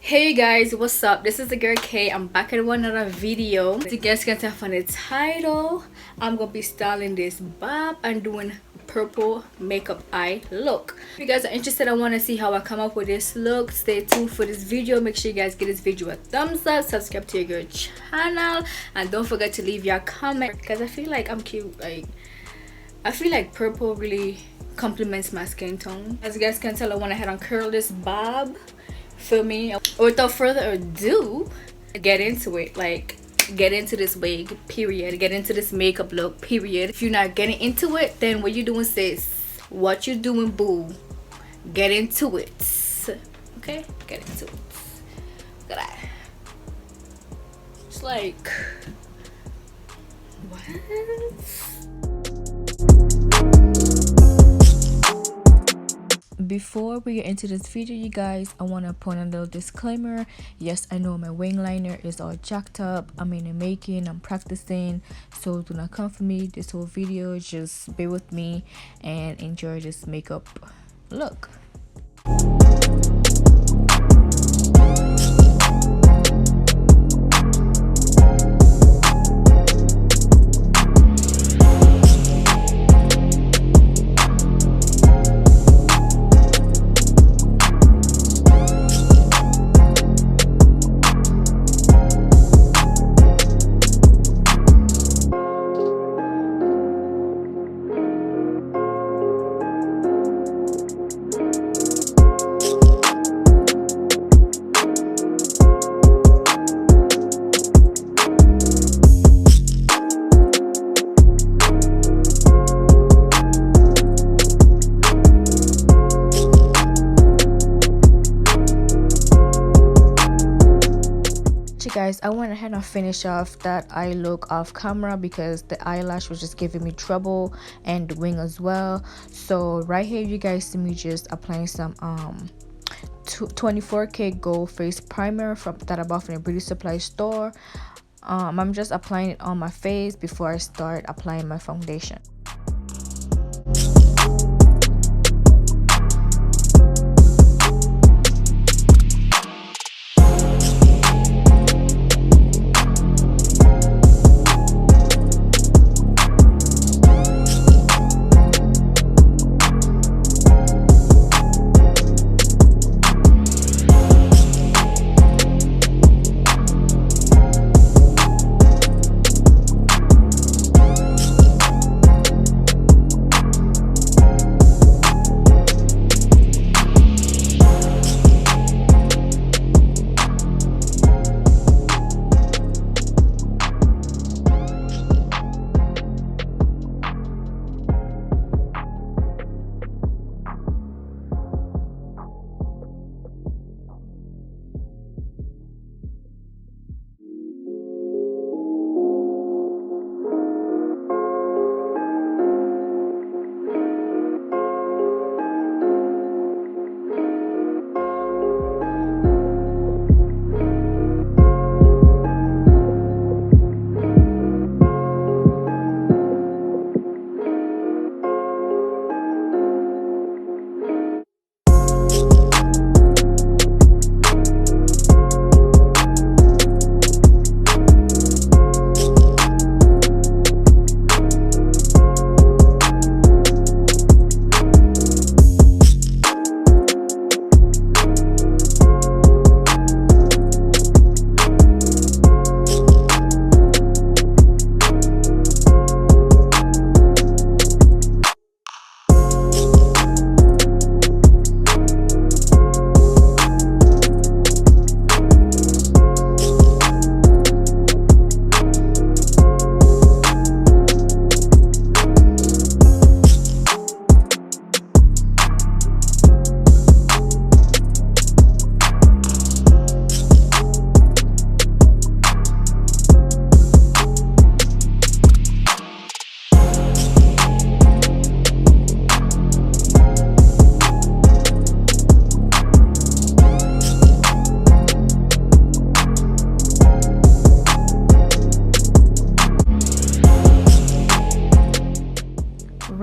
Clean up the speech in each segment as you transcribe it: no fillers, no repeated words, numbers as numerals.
Hey guys, what's up? This is the girl K. I'm back with another video. As you guys can tell from the title, I'm gonna be styling this bob and doing purple makeup eye look. If you guys are interested and want to see how I come up with this look, stay tuned for this video. Make sure you guys give this video a thumbs up, subscribe to your girl channel, and don't forget to leave your comment because I feel like I'm cute. Like I feel like purple really complements my skin tone. As you guys can tell, I went ahead and curl this bob. Feel me? Without further ado, get into it. Like, get into this wig, period. Get into this makeup look, period. If you're not getting into it, then what you doing, sis? What you doing, boo? Get into it. Okay? Get into it. Look at that. It's like, what? Before we get into this video, you guys, I want to put a little disclaimer. Yes, I know my wing liner is all jacked up. I'm in the making, I'm practicing, so do not come for me this whole video. Just bear with me and enjoy this makeup look. Guys, I went ahead and finished off that eye look off camera because the eyelash was just giving me trouble, and the wing as well. So right here you guys see me just applying some 24K gold face primer from that I bought from the beauty supply store. I'm just applying it on my face before I start applying my foundation.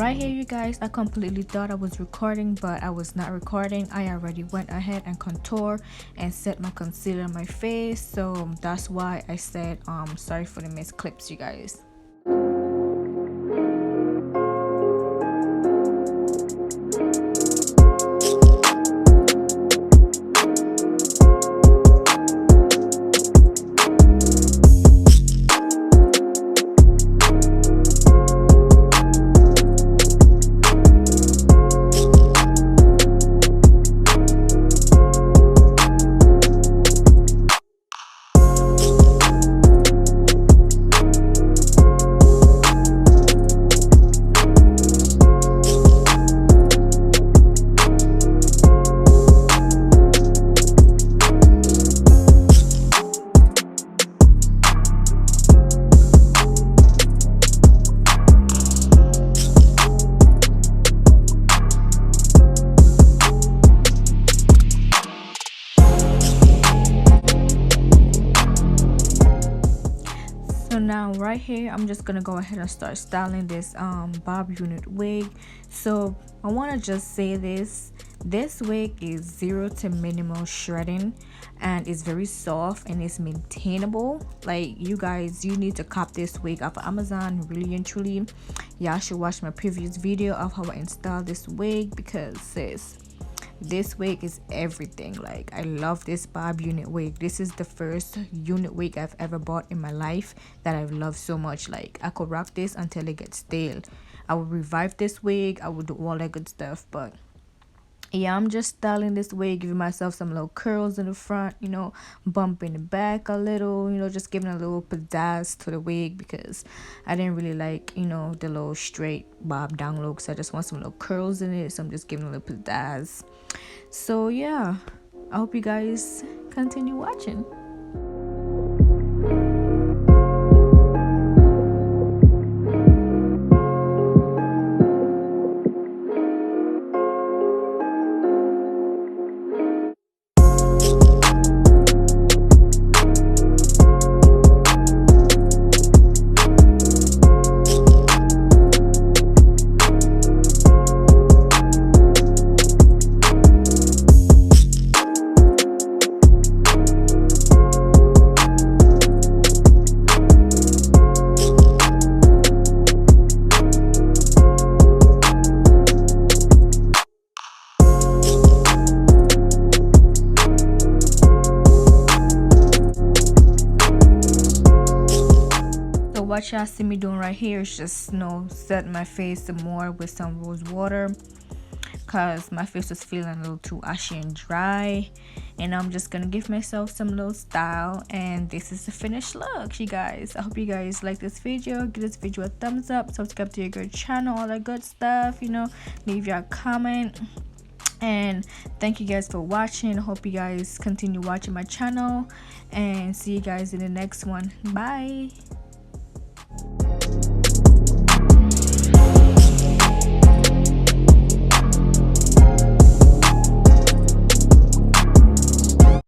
Right here, you guys, I completely thought I was recording, but I was not recording. I already went ahead and contour and set my concealer on my face, so that's why I said sorry for the missed clips, you guys. So now right here, I'm just gonna go ahead and start styling this bob unit wig. So I want to just say this wig is 0 to minimal shredding, and it's very soft and it's maintainable. Like, you guys, you need to cop this wig off of Amazon, really and truly. Y'all should watch my previous video of how I installed this wig, because sis, this wig is everything. Like, I love this bob unit wig. This is the first unit wig I've ever bought in my life that I've loved so much. Like, I could rock this until it gets stale. I would revive this wig, I would do all that good stuff. But yeah, I'm just styling this wig, giving myself some little curls in the front, you know, bumping the back a little, you know, just giving a little pizzazz to the wig, because I didn't really like, you know, the little straight bob down look. So I just want some little curls in it, so I'm just giving a little pizzazz. So yeah, I hope you guys continue watching. What y'all see me doing right here is just, you know, setting my face some more with some rose water, because my face was feeling a little too ashy and dry, and I'm just gonna give myself some little style. And this is the finished look, you guys. I hope you guys like this video. Give this video a thumbs up, subscribe to your girl channel, all that good stuff, you know, leave your comment. And thank you guys for watching. I hope you guys continue watching my channel, and see you guys in the next one. Bye.